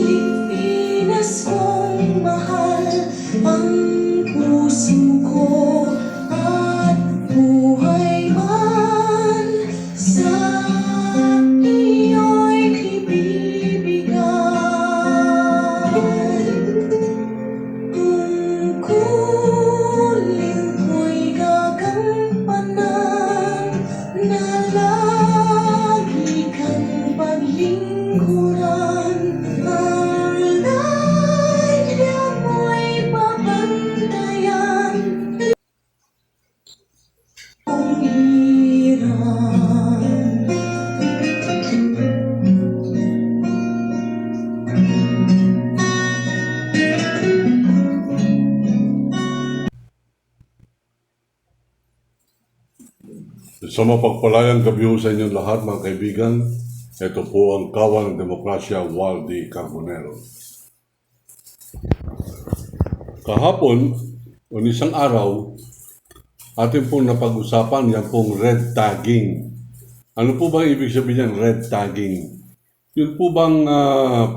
Pilipinas kong mahal, ang puso ko at buhay man sa iyo'y ibibigay. Tungkulin ko'y gagampanan na lagi kang paglingkuran. Sa mapagpalayang gabi ho sa inyong lahat, mga kaibigan. Ito po ang Kawan ng Demokrasya, Waldy Carbonero. Kahapon, o isang araw, atin pong napag-usapan yan pong red tagging. Ano po bang ibig sabihin ng red tagging? Yun po bang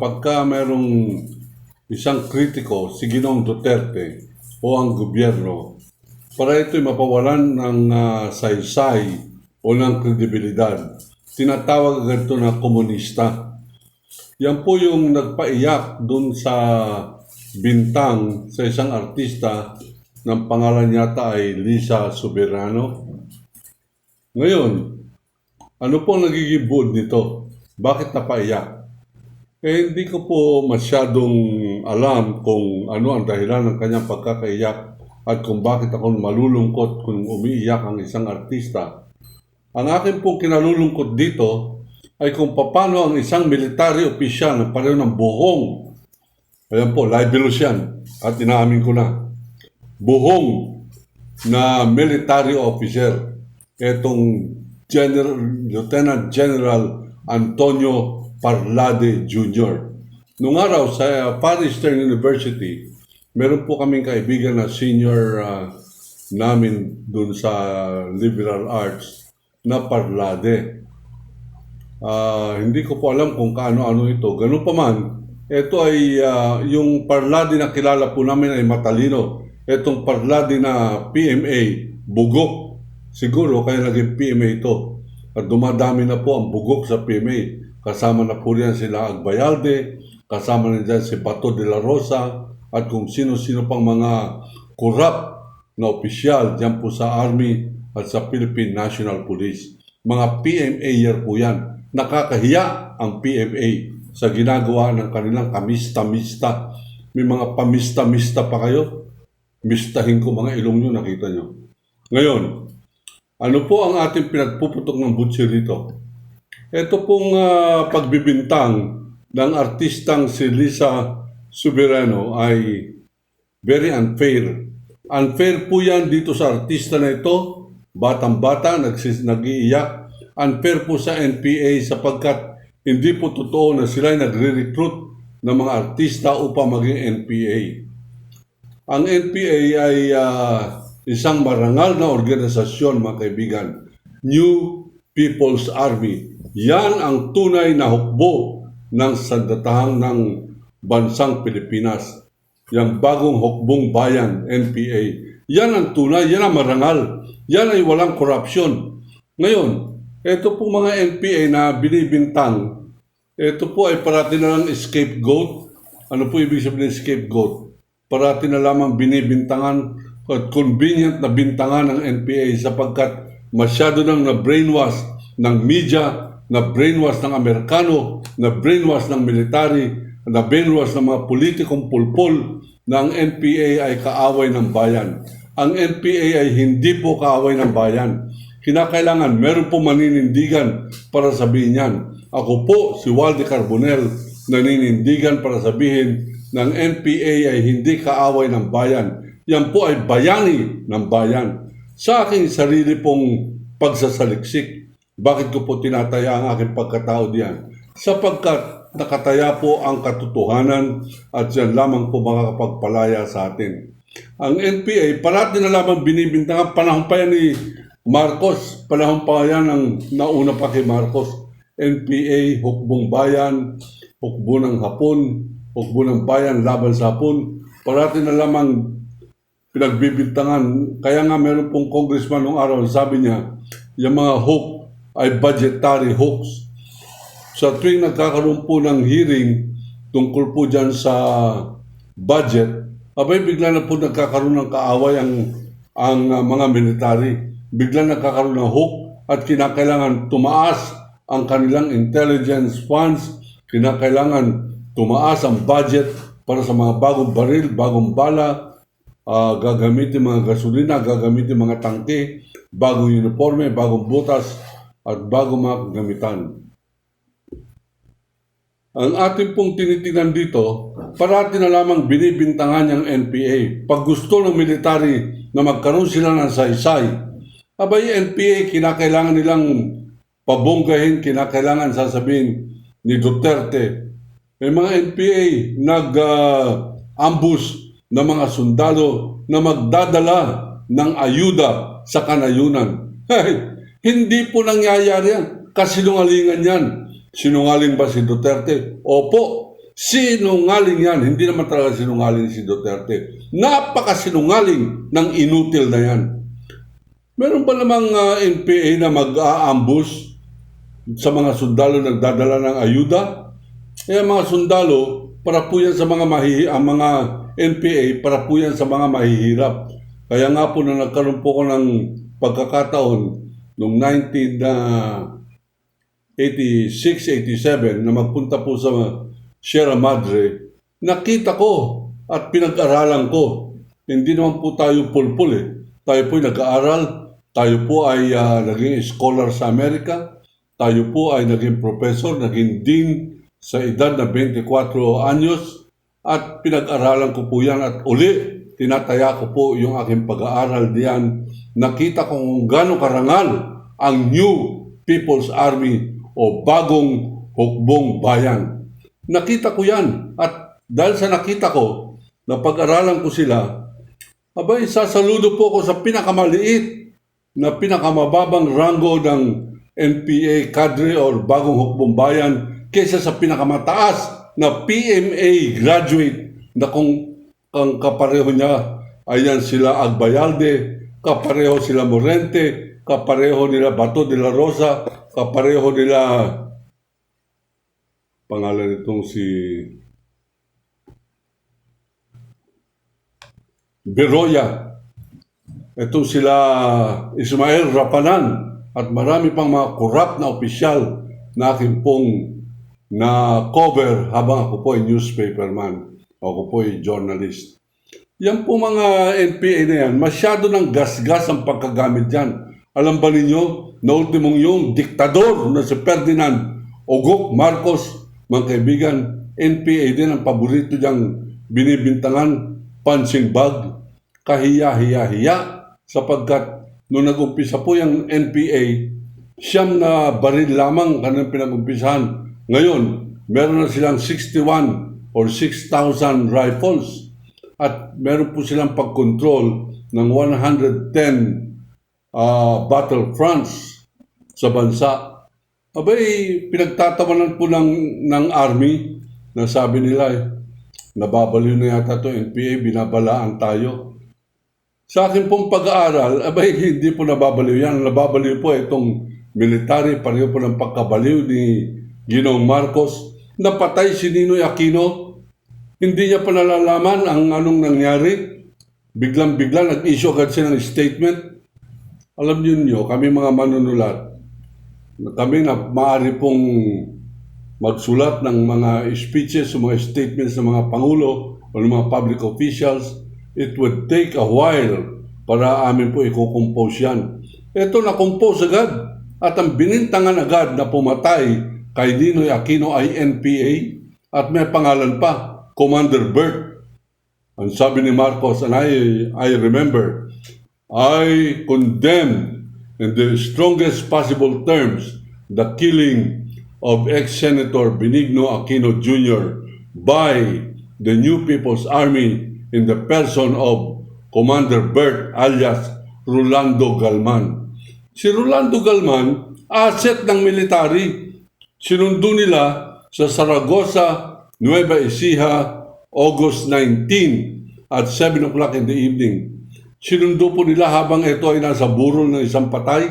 pagka merong isang kritiko, si Ginoong Duterte o ang gobyerno, para ito'y mapawalan ng saysay o ng kredibilidad, tinatawag ganito na komunista. Yan po yung nagpaiyak dun sa bintang sa isang artista ng pangalan yata ay Lisa Soberano. Ngayon, ano po ang nagiging buod nito? Bakit napaiyak? Hindi ko po masyadong alam kung ano ang dahilan ng kanyang pagkakaiyak at kung bakit ako malulungkot kung umiiyak ang isang artista. Ang akin pong kinalulungkot dito ay kung paano ang isang military official na pareho ng buhong, ayan po, libelous yan, at inaamin ko na, buhong na military officer, etong Lieutenant General Antonio Parlade Jr. Noong araw sa Far Eastern University, meron po kaming kaibigan na senior namin dun sa liberal arts na Parlade. Hindi ko po alam kung kaano-ano ito. Ganun pa man, ito ay yung Parlade na kilala po namin ay matalino. Itong Parlade na PMA, bugok. Siguro kaya naging PMA ito. At dumadami na po ang bugok sa PMA. Kasama na po riyan sila Agbayalde, kasama na dyan si Bato de la Rosa, at kung sino-sino pang mga corrupt na opisyal dyan po sa Army at sa Philippine National Police. Mga PMA-yer po yan. Nakakahiya ang PMA sa ginagawa ng kanilang kamista-mista. May mga pamista-mista pa kayo. Mistahin ko mga ilong nyo, nakita nyo. Ngayon, ano po ang ating pinagpuputok ng butsi rito? Ito pong pagbibintang ng artistang si Lisa Soberano ay very unfair po yan dito sa artista na ito, batang-bata, nag-iiyak. Unfair po sa NPA sapagkat hindi po totoo na sila ay nagre-recruit ng mga artista upang maging NPA. Ang NPA ay isang marangal na organisasyon, mga kaibigan, New People's Army. Yan ang tunay na hukbo ng sandatahang ng bansang Pilipinas. Yang bagong hukbong bayan, NPA. Yan ang tunay, yan ang marangal. Yan ay walang korupsyon. Ngayon, ito po mga NPA na binibintang, ito po ay parati na lang scapegoat. Ano po ibig sabihin ng scapegoat? Parati na lamang binibintangan at convenient na bintangan ng NPA sapagkat masyado nang na-brainwash ng media, na-brainwash ng Amerikano, na-brainwash ng military, na-brainwash ng mga politikong pulpol na ang NPA ay kaaway ng bayan. Ang NPA ay hindi po kaaway ng bayan. Kinakailangan meron po maninindigan para sabihin yan. Ako po, si Waldy Carbonero, naninindigan para sabihin ng NPA ay hindi kaaway ng bayan. Yan po ay bayani ng bayan. Sa aking sarili pong pagsasaliksik, bakit ko po tinataya ang aking pagkatao diyan? Sapagkat nakataya po ang katotohanan at yan lamang po makakapagpalaya sa atin. Ang NPA, parati na lamang binibintangan, panahon pa yan ni Marcos, panahon pa yan ang nauna pa kay Marcos. NPA, hukbong bayan, hukbo ng Hapon, hukbo ng bayan laban sa Hapon, parati na lamang pinagbibintangan. Kaya nga meron pong congressman nung araw, sabi niya, yung mga hoax ay budgetary hoax. Sa tuwing nagkakaroon po ng hearing tungkol po dyan sa budget, abay bigla na po nagkakaroon ng kaaway ang mga military. Bigla nagkakaroon ng hoax at kinakailangan tumaas ang kanilang intelligence funds, kinakailangan tumaas ang budget para sa mga bagong baril, bagong bala, gagamitin mga gasolina, gagamitin mga tangke, bagong uniforme, bagong butas, at bagong mga gamitan. Ang ating pong tinitingnan dito, parati na lamang binibintangan yung NPA. Pag gusto ng military na magkaroon sila ng saysay, abay NPA kinakailangan nilang pabonggahin, kinakailangan sasabihin ni Duterte. May mga NPA nag-ambush ng mga sundalo na magdadala ng ayuda sa kanayunan. Hindi po nangyayari yan. Kasinungalingan yan. Sinungaling ba si Duterte? Opo, sinungaling yan. Hindi naman talaga sinungaling si Duterte. Napakasinungaling ng inutil na yan. Meron ba namang NPA na mag-aambush sa mga sundalo nagdadala ng ayuda? Kaya mga sundalo, para po yan sa mga ang mga NPA, para po yan sa mga mahihirap. Kaya nga po na nagkaroon po ko ng pagkakataon noong 1986-87 na magpunta po sa Sierra Madre, nakita ko at pinag-aralan ko. Hindi naman po tayo pulpul eh. Tayo po ay nag-aaral, tayo po ay naging scholar sa Amerika, tayo po ay naging professor, naging dean sa edad na 24 anyos, at pinag-aralan ko po yan at uli, tinataya ko po yung aking pag-aaral diyan. Nakita ko kung gano'ng karangal ang New People's Army o bagong hukbong bayan. Nakita ko yan at dahil sa nakita ko, na pag-aralan ko sila, abay sasaludo po ko sa pinakamaliit na pinakamababang rango ng NPA cadre or bagong hukbong bayan kaysa sa pinakamataas na PMA graduate na kung ang kapareho niya, ayan sila Agbayalde, kapareho sila Morente, kapareho nila Bato de la Rosa, kapareho nila, pangalan itong si Beroya, itong sila Ismael Rapanan, at marami pang mga corrupt na opisyal na aking pong na cover habang ako po ay newspaperman, ako po ay journalist. Yan po mga NPA na yan, masyado ng gas-gas ang pagkagamit dyan. Alam ba ninyo, na ultimong yung diktador na si Ferdinand Ogok Marcos, mga kaibigan, NPA din ang paborito diyang binibintangan, punching bag, kahiya-hiya-hiya, sapagkat nung nag-umpisa po yung NPA, siyam na baril lamang kanilang pinag-umpisahan. Ngayon, meron na silang 61 or 6,000 rifles at meron po silang pag-control ng 110 battlefronts sa bansa. Abay, pinagtatawanan po ng army na sabi nila, nababaliw na yata ito NPA, binabalaan tayo. Sa akin pong pag-aaral, abay, hindi po nababaliw yan. Nababaliw po itong military, pareho po ng pagkabaliw ni Ginoong Marcos. Napatay si Ninoy Aquino. Hindi niya pa nalalaman ang anong nangyari. Biglang-bigla nag-issue agad siya ng statement. Alam niyo, kami mga manunulat, kami na maaari pong magsulat ng mga speeches, mga statements ng mga pangulo o ng mga public officials. It would take a while para amin po i-compose yan. Ito na-compose agad at ang binintangan agad na pumatay kay Ninoy Aquino ay NPA at may pangalan pa, Commander Bert. Ang sabi ni Marcos, and I remember, I condemn in the strongest possible terms the killing of ex-Senator Benigno Aquino Jr. by the New People's Army in the person of Commander Bert alias Rolando Galman. Si Rolando Galman, asset ng military. Sinundo nila sa Saragossa, Nueva Ecija, August 19 at 7 o'clock in the evening. Sinundo po nila habang ito ay nasa burol ng isang patay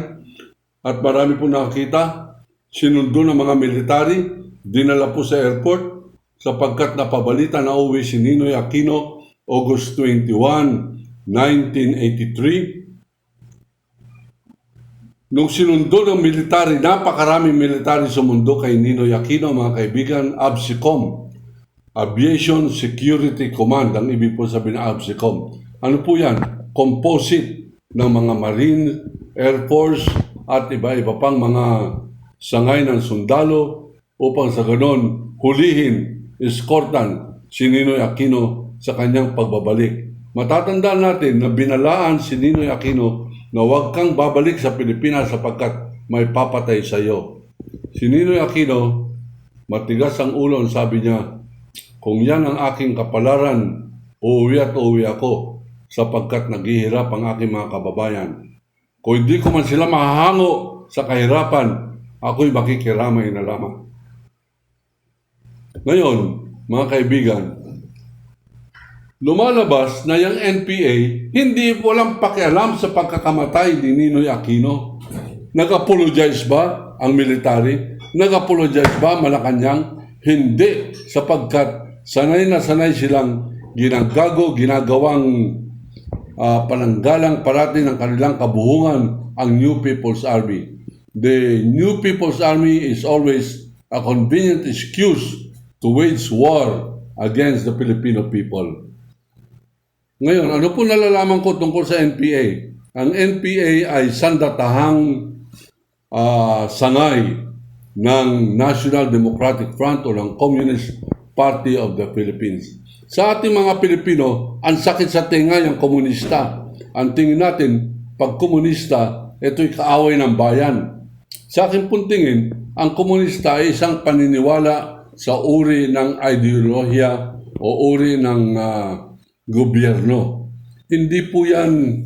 at marami po nakakita. Sinundo ng mga military, dinala po sa airport sapagkat napabalita na uwi si Ninoy Aquino August 21, 1983. Nung sinundo ng military, napakaraming military sumundo kay Ninoy Aquino, mga kaibigan, ABSICOM, Aviation Security Command, ang ibig po sabihin ng ABSICOM. Ano po yan? Composite ng mga Marine, Air Force at iba-iba pang mga sangay ng sundalo upang sa ganon hulihin, eskortan si Ninoy Aquino sa kanyang pagbabalik. Matatandaan natin na binalaan si Ninoy Aquino na huwag kang babalik sa Pilipinas sapagkat may papatay sa iyo. Si Ninoy Aquino, matigas ang ulo, sabi niya, kung yan ang aking kapalaran, uuwi at uuwi ako sapagkat naghihirap ang aking mga kababayan. Kung hindi ko man sila mahahango sa kahirapan, ako'y makikiramay na lamang. Ngayon, mga kaibigan, lumalabas na yung NPA hindi walang pakialam sa pagkakamatay ni Ninoy Aquino. Nag-apologize ba ang military? Nag-apologize ba Malacanang? Hindi, sapagkat sanay na sanay silang ginagawang pananggalang parati ng kanilang kabuhungan ang New People's Army. The New People's Army is always a convenient excuse to wage war against the Filipino people. Ngayon, ano po nalalaman ko tungkol sa NPA? Ang NPA ay sandatahang sangay ng National Democratic Front o ng Communist Party of the Philippines. Sa ating mga Pilipino, ang sakit sa tenga yung komunista. Ang tingin natin, pag komunista, ito'y kaaway ng bayan. Sa aking puntingin, ang komunista ay isang paniniwala sa uri ng ideolohiya o uri ng gobyerno. Hindi po yan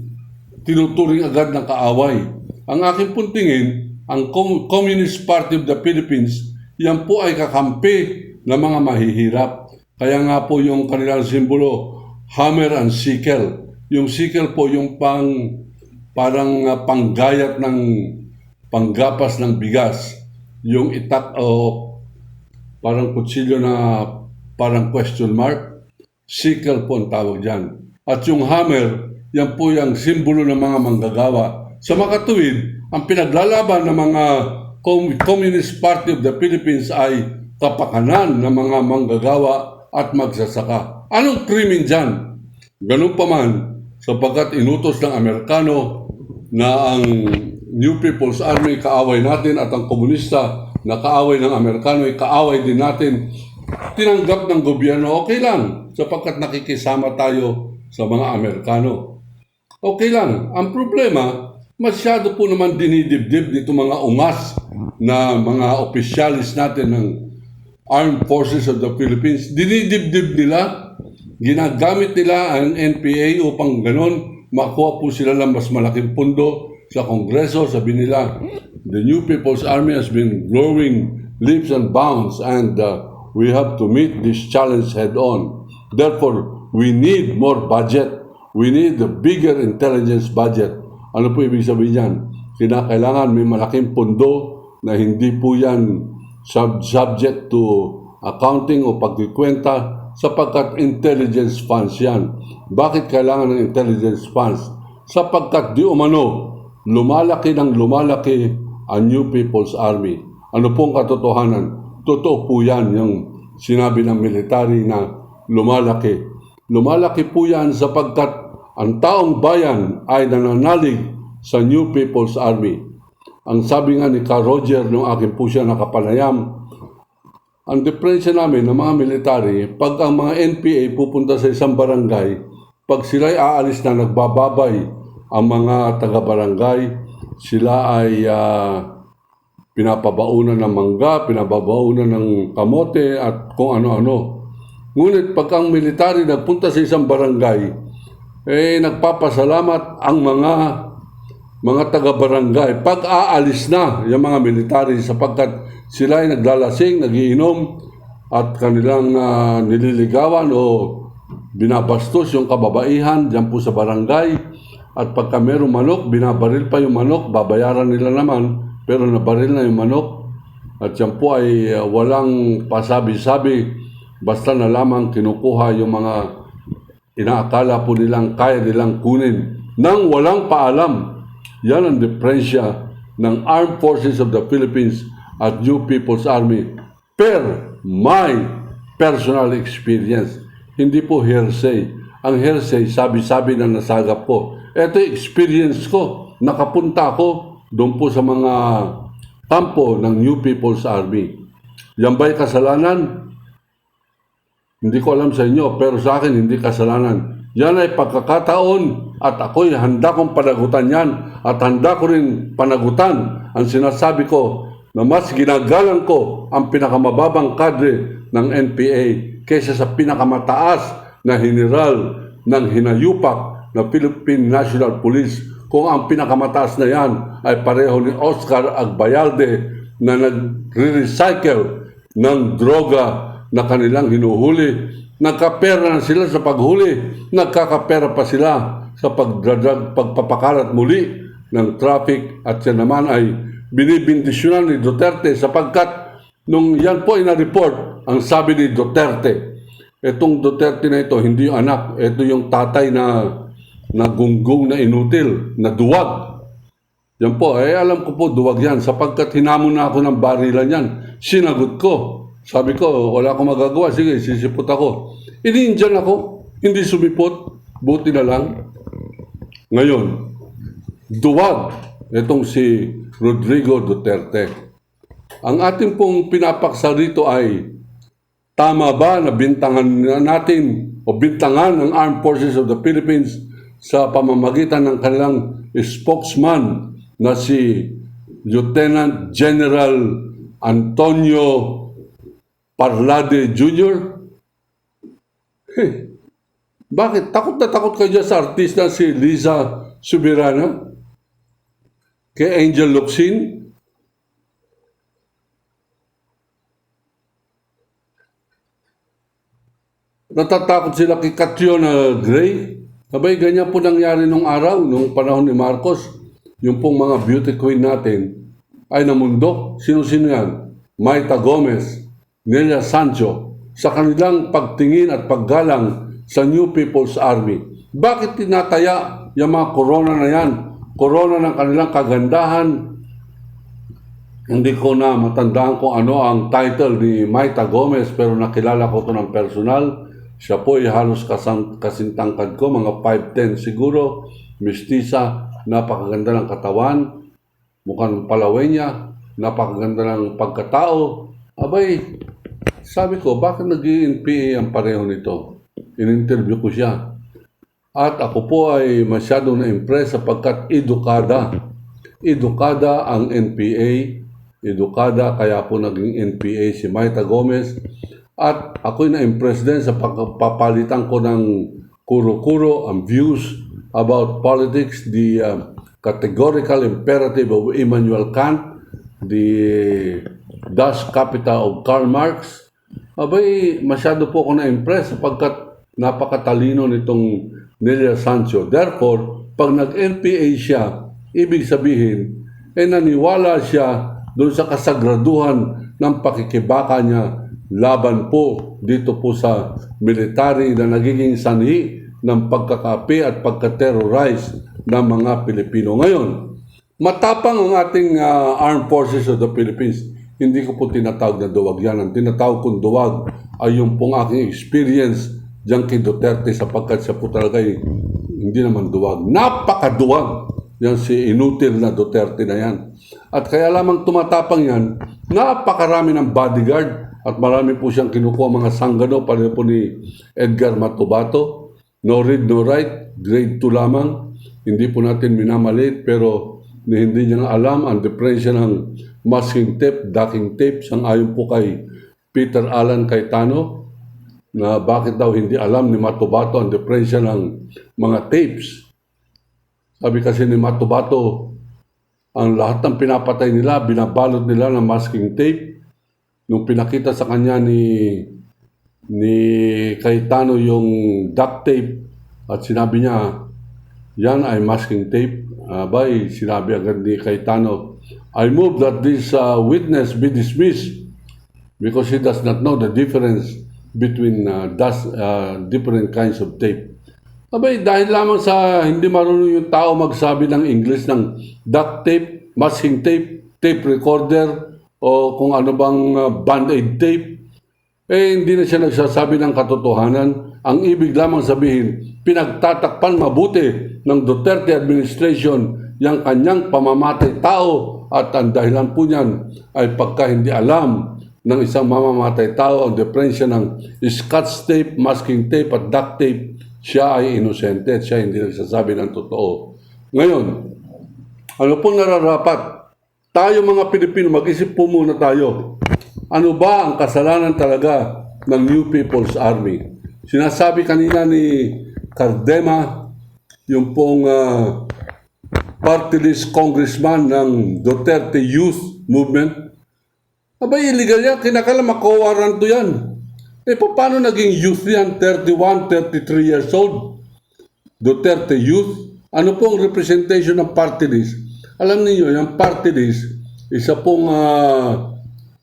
tinuturing agad ng kaaway. Ang aking puntingin, ang Communist Party of the Philippines, yan po ay kakampi ng mga mahihirap. Kaya nga po yung kanilang simbolo, hammer and sickle. Yung sickle po yung parang panggayat ng panggapas ng bigas. Yung itak o parang kutsilyo na parang question mark, sickle po ang tawag dyan. At yung hammer, yan po yung simbolo ng mga manggagawa. Sa makatuwid, ang pinaglalaban ng mga Communist Party of the Philippines ay kapakanan ng mga manggagawa at magsasaka. Anong krimen dyan? Ganun pa man, sapagkat inutos ng Amerikano na ang New People's Army kaaway natin at ang komunista na kaaway ng Amerikano ay kaaway din natin. Tinanggap ng gobyerno, okay lang, sapagkat nakikisama tayo sa mga Amerikano. Okay lang. Ang problema, masyado po naman dinidibdib nito mga ungas na mga opisyalis natin ng Armed Forces of the Philippines. Dinidibdib nila, ginagamit nila ang NPA upang ganon makuha po sila ng mas malaking pundo sa Kongreso. Sabi nila, the New People's Army has been growing leaps and bounds and we have to meet this challenge head on. Therefore, we need more budget. We need a bigger intelligence budget. Ano po ibig sabihin yan? Kinakailangan may malaking pundo na hindi po yan subject to accounting o pagkikwenta sapagkat intelligence funds yan. Bakit kailangan ng intelligence funds? Sapagkat di umano, lumalaki ng lumalaki ang New People's Army. Ano pong katotohanan? Totoo po yan yung sinabi ng military na lumalaki. Lumalaki po yan sapagkat ang taong bayan ay nananalig sa New People's Army. Ang sabi nga ni Carl Roger nung akin po siya nakapanayam, Ang diferensya namin ng mga military, pag ang mga NPA pupunta sa isang barangay, pag sila'y aalis na nagbababay ang mga taga-barangay, sila ay pinapabaunan ng mangga, pinapabaunan ng kamote at kung ano-ano. Ngunit pag ang military nagpunta sa isang barangay, nagpapasalamat ang mga taga-barangay pag aalis na yung mga military sapagkat sila ay naglalasing, nagiinom at kanilang nililigawan o binabastos yung kababaihan dyan po sa barangay. At pagka merong manok, binabaril pa yung manok, babayaran nila naman pero nabaril na yung manok. At yan po ay walang pasabi-sabi, basta na lamang kinukuha yung mga inaakala po nilang kaya nilang kunin nang walang paalam. Yan ang diferensya ng Armed Forces of the Philippines at New People's Army per my personal experience. Hindi po hearsay. Ang hearsay, sabi-sabi na nasagap ko. Ito yung experience ko. Nakapunta ako doon po sa mga kampo ng New People's Army. Yan ba'y kasalanan? Hindi ko alam sa inyo, pero sa akin hindi kasalanan. Yan ay pagkakataon at ako'y handa kong panagutan yan at handa ko rin panagutan ang sinasabi ko na mas ginagalang ko ang pinakamababang kadre ng NPA kaysa sa pinakamataas na general ng hinayupak na Philippine National Police kung ang pinakamataas na yan ay pareho ni Oscar Agbayalde na nagre-recycle ng droga na kanilang hinuhuli. Nagkapera na sila sa paghuli, nagkakapera pa sila sa pagpapakalat muli ng traffic at yan naman ay binibindisyonan ni Duterte sapagkat nung yan po ay na-report, ang sabi ni Duterte, itong Duterte na ito, hindi yung anak, ito yung tatay na gunggong na inutil, na duwag. Yan po, alam ko po duwag yan sapagkat hinamon na ako ng barilan yan. Sinagot ko. Sabi ko, wala akong magagawa, sige, sisipot ako. Ini-Indian ako, hindi sumipot, buti na lang. Ngayon, duwag itong si Rodrigo Duterte. Ang ating pong pinapaksa rito ay tama ba na bintangan natin o bintangan ng Armed Forces of the Philippines sa pamamagitan ng kanilang spokesman na si Lieutenant General Antonio Parlade Jr.? Bakit? Takot na takot kayo dyan sa artista si Liza Subirana? Kay Angel Locsin? Natatakot sila kay Catriona Gray? Sabay, ganyan po nangyari nung araw, nung panahon ni Marcos. Yung pong mga beauty queen natin ay namundok. Sino-sino yan? Mayta Gomez, Nelia Sancho, sa kanilang pagtingin at paggalang sa New People's Army. Bakit tinataya yung mga corona na yan? Corona ng kanilang kagandahan. Hindi ko na matandaan kung ano ang title ni Mayta Gomez pero nakilala ko ito ng personal. Siya po ay halos kasintangkad ko, mga 5'10 siguro, mestiza, napakaganda ng katawan, mukhang Palawenya, napakaganda ng pagkatao. Abay, sabi ko, bakit nag-i-NPA ang pareho nito? In-interview ko siya. At ako po ay masyadong na-impress sapagkat edukada. Edukada ang NPA, edukada kaya po naging NPA si Mayta Gomez. At ako'y na-impress din sa pagpapalitan ko ng kuro-kuro ang views about politics, the categorical imperative of Immanuel Kant, the Das Kapital of Karl Marx. Abay, masyado po ako na-impress sapagkat napakatalino nitong Nelia Sancho. Therefore, pag nag-NPA siya, ibig sabihin, naniwala siya doon sa kasagraduhan ng pakikibaka niya laban po dito po sa military na nagiging sanhi ng pagkakapi at pagka-terrorize ng mga Pilipino. Ngayon, matapang ang ating Armed Forces of the Philippines. Hindi ko po tinatawag na duwag yan. Ang tinatawag kong duwag ay yung pong aking experience diyan kay Duterte sapagkat siya po talaga hindi naman duwag. Napakaduwag yan si inutil na Duterte na yan. At kaya lamang tumatapang yan, napakarami ng bodyguard. at marami po siyang kinukuha mga sanggano, pareho po ni Edgar Matubato. No read, no write, grade 2 lamang. Hindi po natin minamalit, pero hindi niya alam ang diferensya ng masking tape, ducking tape, sang-ayon po kay Peter Alan Cayetano, na bakit daw hindi alam ni Matubato ang diferensya ng mga tapes. Sabi kasi ni Matubato, ang lahat ng pinapatay nila, binabalot nila ng masking tape. Nung pinakita sa kanya ni Cayetano yung duct tape at sinabi niya, yan ay masking tape. Sinabi agad ni Cayetano, I move that this witness be dismissed because he does not know the difference between different kinds of tape. Dahil lamang sa hindi marunong yung tao magsabi ng English ng duct tape, masking tape, tape recorder, o kung ano bang band-aid tape, hindi na siya nagsasabi ng katotohanan. Ang ibig lamang sabihin, pinagtatakpan mabuti ng Duterte administration yung kanyang pamamatay tao, at ang dahilan po niyan ay pagka hindi alam ng isang mamamatay tao ang diferensya ng scotch tape, masking tape at duct tape, siya ay inosente at siya hindi nagsasabi ng totoo. Ngayon, ano pong nararapat? Tayo mga Pilipino, mag-isip po muna tayo. Ano ba ang kasalanan talaga ng New People's Army? Sinasabi kanina ni Cardema, yung pong party list congressman ng Duterte Youth Movement. Illegal yan. Kinakala makawaranto yan. Paano naging youth yan? 31, 33 years old. Duterte Youth. Ano pong representation ng party list? Alam niyo, yung party list, isa pong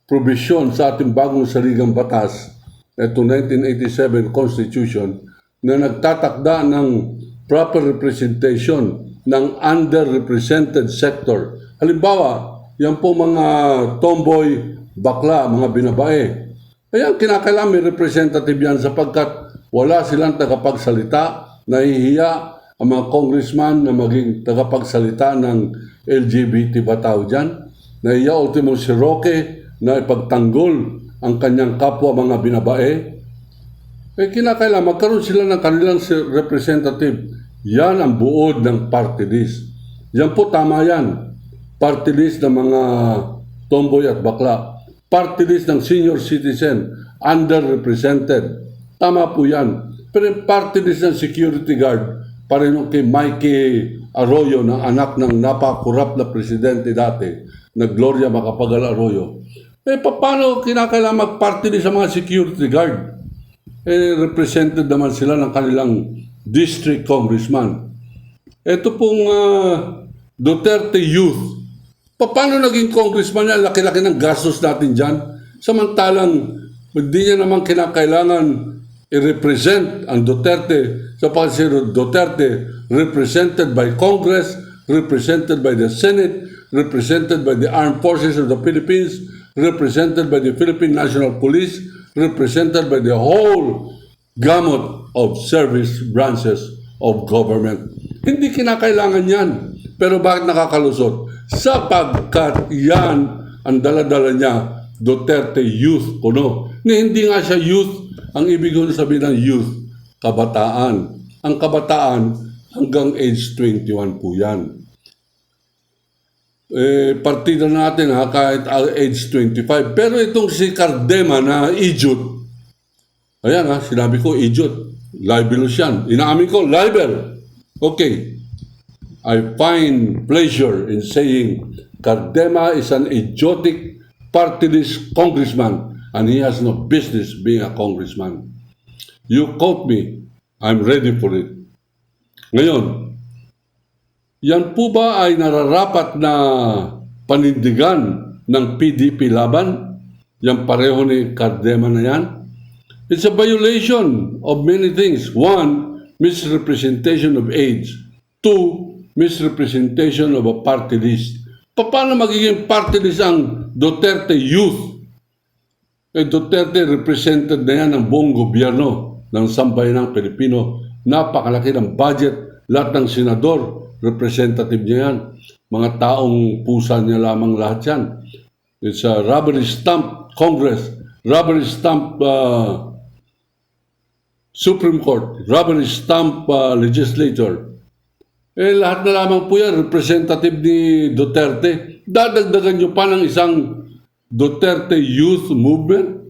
provision sa ating bagong saligang batas, itong 1987 Constitution, na nagtatakda ng proper representation ng underrepresented sector. Halimbawa, yan po mga tomboy, bakla, mga binabae. Kaya kinakailangan may representative yan sapagkat wala silang tagapagsalita, nahihiya ang mga congressman na maging tagapagsalita ng LGBT ba tao dyan. Nahiya ultimo si Roque na ipagtanggol ang kanyang kapwa mga binabae. Kinakailangan magkaroon sila ng kanilang representative. Yan ang buod ng party list. Yan po tama yan. Party list ng mga tomboy at bakla. Party list ng senior citizen, underrepresented. Tama po yan. Pero yung party list ng security guard, pareho kay Mikey Arroyo, ng anak ng napakurap na presidente dati, na Gloria Macapagal Arroyo. Paano kinakailangan mag-party list sa mga security guard? Represented naman sila ng kanilang district congressman. Ito pong Duterte Youth. Paano naging congressman niya? Laki-laki ng gastos natin dyan. Samantalang hindi niya naman kinakailangan i-represent ang Duterte sa pagkakasiro Duterte represented by Congress, represented by the Senate, represented by the Armed Forces of the Philippines, represented by the Philippine National Police, represented by the whole gamut of service branches of government. Hindi kinakailangan yan. Pero bakit nakakalusot? Sapagkat yan ang dala-dala niya, Duterte Youth Kuno. Hindi nga siya youth. Ang ibig sabihin ng youth, kabataan. Ang kabataan hanggang age 21 po yan. Partida natin kahit age 25. Pero itong si Cardema na idiot, ayan sinabi ko idiot, libelous yan. Inaamin ko, libel. Okay. I find pleasure in saying Cardema is an idiotic party list congressman and he has no business being a congressman. You quote me, I'm ready for it. Ngayon, yan po ba ay nararapat na panindigan ng PDP laban? Yan pareho ni Cardema na yan? It's a violation of many things. One, misrepresentation of age. Two, misrepresentation of a party list. Paano magiging party list ang Duterte Youth? Duterte represented na yan ng buong gobyerno ng sambayanang Pilipino. Napakalaki ng budget. Lahat ng senador, representative niya yan. Mga taong pusa niya lamang lahat yan. It's a rubber stamp Congress. rubber stamp Supreme Court, rubber stamp legislature. Lahat na lamang po yan, representative ni Duterte. Dadagdagan nyo pa ng isang Duterte Youth Movement?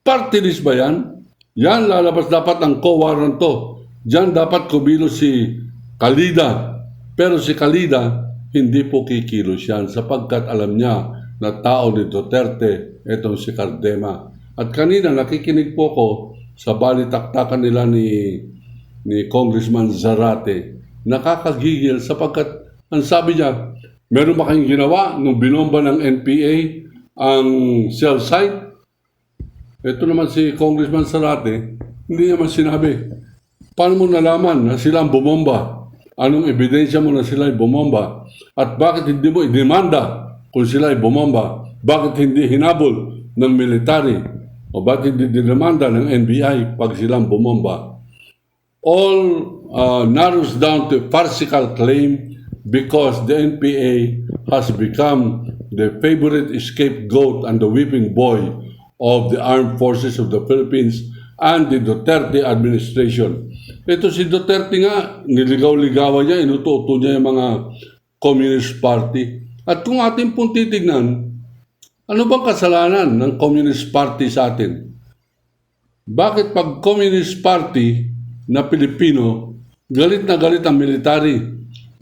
Party list ba yan? Yan, lalabas dapat ang COA to. Diyan dapat kumilos si Kalida. Pero si Kalida, hindi po kikilos yan sapagkat alam niya na tao ni Duterte, itong si Cardema. At kanina nakikinig po ko sa balitaktakan nila ni Congressman Zarate. Nakakagigil sapagkat ang sabi niya, meron ba kayong ginawa nung binomba ng NPA ang cell site? Ito naman si Congressman Zarate, hindi naman sinabi. Paano mo nalaman na sila ang bumomba? Anong ebidensya mo na sila ay bumomba? At bakit hindi mo idemanda kung sila ay bumomba? Bakit hindi hinabol ng military? O bakit hindi dinamanda ng NBI pag silang bumomba? All narrows down to a farcical claim because the NPA has become the favorite scapegoat and the whipping boy of the armed forces of the Philippines and the Duterte administration. Ito si Duterte nga, niligaw-ligawan niya, inututo niya yung mga Communist Party. At kung ating pong titignan, ano bang kasalanan ng Communist Party sa atin? Bakit pag Communist Party na Pilipino, galit na galit ang military?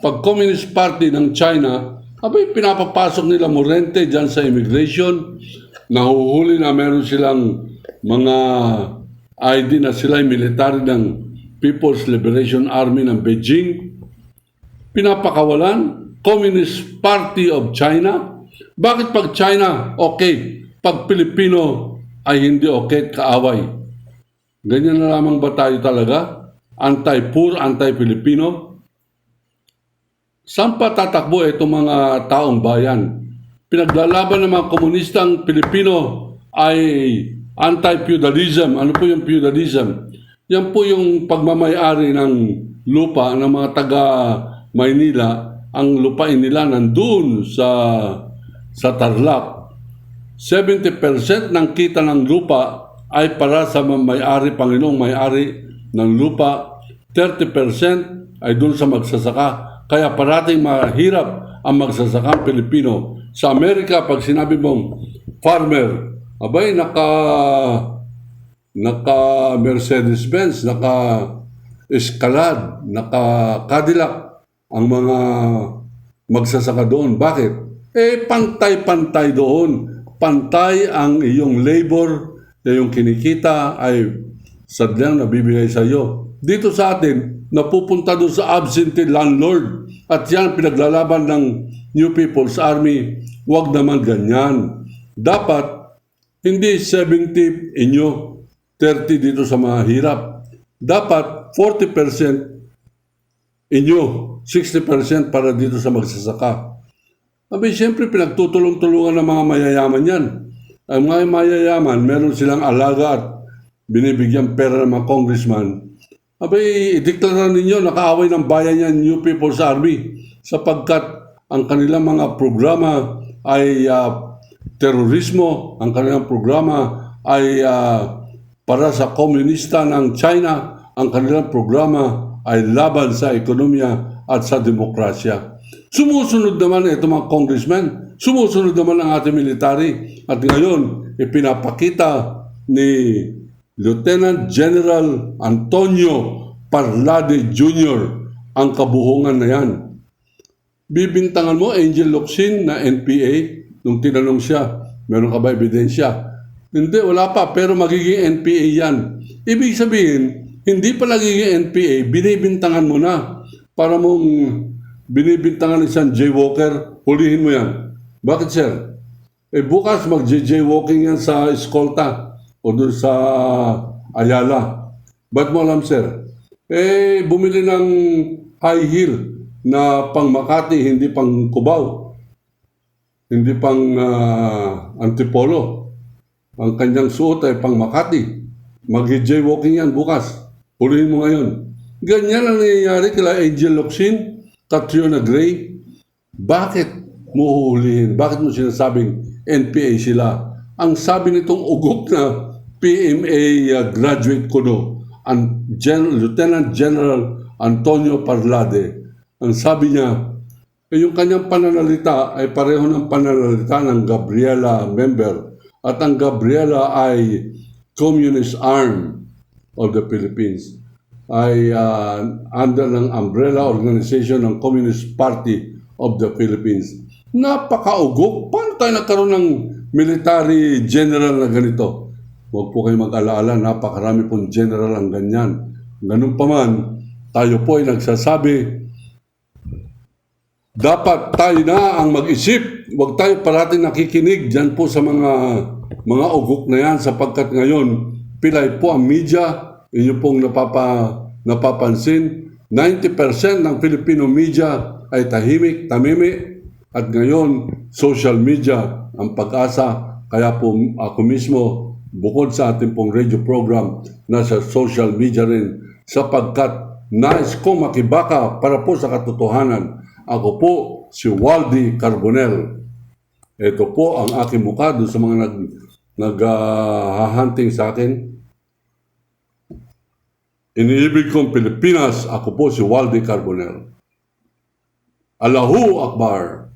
Pag Communist Party ng China, abay pinapapasok nila morente dyan sa immigration, nahuhuli na meron silang mga ID na sila ay military ng People's Liberation Army ng Beijing. Pinapakawalan, Communist Party of China. Bakit pag China, okay? Pag Pilipino ay hindi okay, kaaway. Ganyan na lamang ba tayo talaga? Anti-poor, anti-Filipino? Saan pa tatakbo itong mga taong bayan? Pinaglalaban ng mga komunistang Pilipino ay anti-feudalism. Ano po yung feudalism? Yan po yung pagmamayari ng lupa ng mga taga-Maynila. Ang lupain nila nandun sa Tarlac. 70% ng kita ng lupa ay para sa may-ari, Panginoong may-ari ng lupa. 30% ay dun sa magsasaka. Kaya parating mahirap ang magsasakang Pilipino. Sa Amerika, pag sinabi mong farmer, abay, naka Mercedes-Benz, naka Escalade, naka Cadillac ang mga magsasaka doon. Bakit? Pantay-pantay doon. Pantay ang iyong labor na yung kinikita ay sadyang nabibigay sa iyo. Dito sa atin, napupunta doon sa absentee landlord. At yan pinaglalaban ng New People's Army. Huwag naman ganyan. Dapat, hindi 70 inyo, 30 dito sa mga hirap. Dapat 40% inyo, 60% para dito sa magsasaka. Abay, siyempre pinagtutulong-tulungan ng mga mayayaman yan. Ang mga mayayaman, meron silang alaga at binibigyan pera ng mga congressman. Abay, ideklara ninyo, nakaaway ng bayan yan, New People's Army, sapagkat ang kanilang mga programa ay terorismo, ang kanilang programa ay para sa komunista ng China, ang kanilang programa ay laban sa ekonomiya at sa demokrasya. Sumusunod naman ito mga congressmen, sumusunod naman ang ating military. At ngayon, ipinapakita ni Lieutenant General Antonio Parlade Jr. ang kabuhungan na yan. Bibintangan mo, Angel Locsin na NPA, nung tinanong siya, meron ka ba ebidensya? Hindi, wala pa, pero magiging NPA yan. Ibig sabihin, hindi pa nagiging NPA, binibintangan mo na. Para mong binibintangan isang jaywalker, hulihin mo yan. Bakit, sir? Bukas mag-jaywalking yan sa Escolta o doon sa Ayala. Ba't mo alam, sir? Bumili ng high heel na pang Makati, hindi pang Cubao. Hindi pang Antipolo. Ang kanyang suot ay pang Makati. Mag-jaywalking yan bukas. Hulihin mo ngayon. Ganyan ang nangyayari kila Angel Locsin, Catriona Gray. Bakit mo huhulihin? Bakit mo sinasabing NPA sila? ang sabi nitong ugok na PMA graduate ko no, Lieutenant General Antonio Parlade, ang sabi niya, yung kanyang pananalita ay pareho ng pananalita ng Gabriela member, at ang Gabriela ay Communist Arm of the Philippines, ay under ng umbrella organization ng Communist Party of the Philippines. Napakaugok. Paano tayo nagkaroon ng military general na ganito? Huwag po kayo mag-alaala, napakarami pong general ang ganyan. Ganun pa man, tayo po ay nagsasabi, dapat tayo na ang mag-isip. Huwag tayo parating nakikinig dyan po sa mga ugok na yan, sapagkat ngayon, pilay po ang media. Inyo pong napapansin, 90% ng Filipino media ay tahimik, tamimi, at ngayon, social media ang pag-asa. Kaya po ako mismo, bukod sa ating pong radio program, nasa social media rin, sapagkat nais kong makibaka para po sa katotohanan. Ako po si Waldy Carbonell. Ito po ang aking mukha doon sa mga nag-hunting sa akin. Iniibig kong Pilipinas, ako po si Waldy Carbonell. Allahu Akbar!